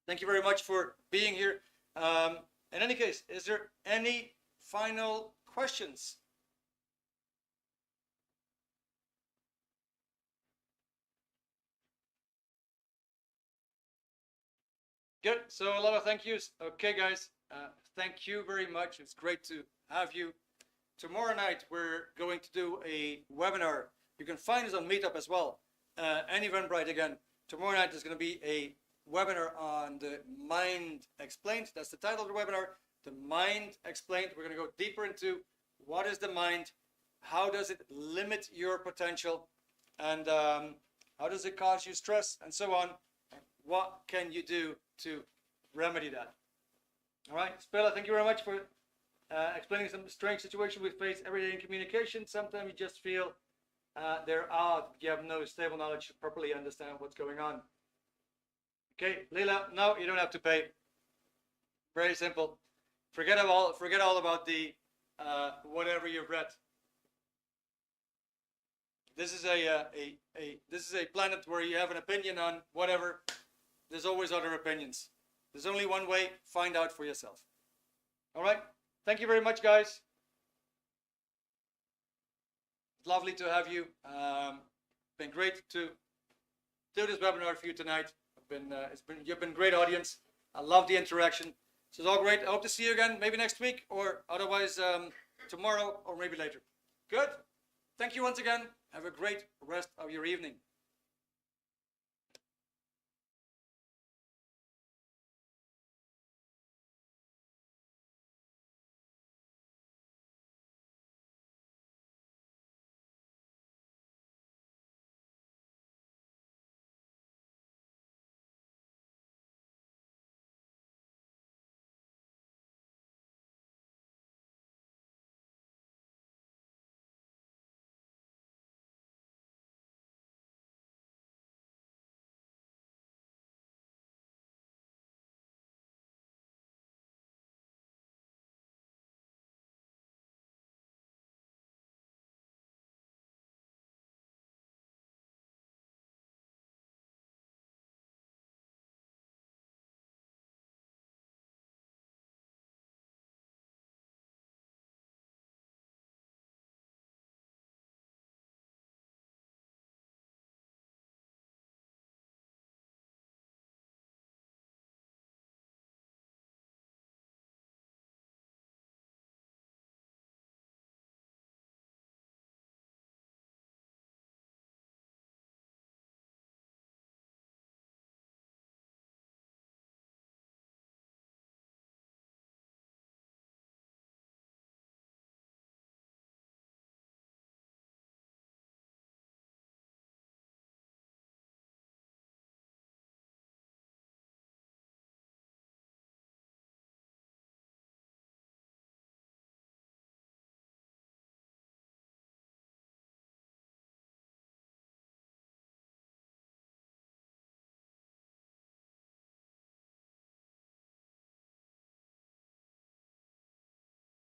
A: Thank you very much for being here. In any case, is there any final questions? Good. So a lot of thank yous. Okay, guys. Thank you very much. It's great to have you. Tomorrow night, we're going to do a webinar. You can find us on Meetup as well. And Eventbrite again. Tomorrow night is going to be a webinar on the mind explained. That's the title of the webinar. The mind explained. We're going to go deeper into what is the mind, how does it limit your potential, and how does it cause you stress, and so on. What can you do to remedy that? All right, Spela, thank you very much for explaining some strange situations we face every day in communication. Sometimes you just feel they're odd. You have no stable knowledge to properly understand what's going on. Okay, Leila, no, you don't have to pay. Very simple. Forget all about the whatever you've read. This is a planet where you have an opinion on whatever. There's always other opinions. There's only one way. Find out for yourself. All right. Thank you very much, guys. It's lovely to have you. Been great to do this webinar for you tonight. You've been a great audience. I love the interaction. So it's all great. I hope to see you again, maybe next week, or otherwise tomorrow, or maybe later. Good. Thank you once again. Have a great rest of your evening.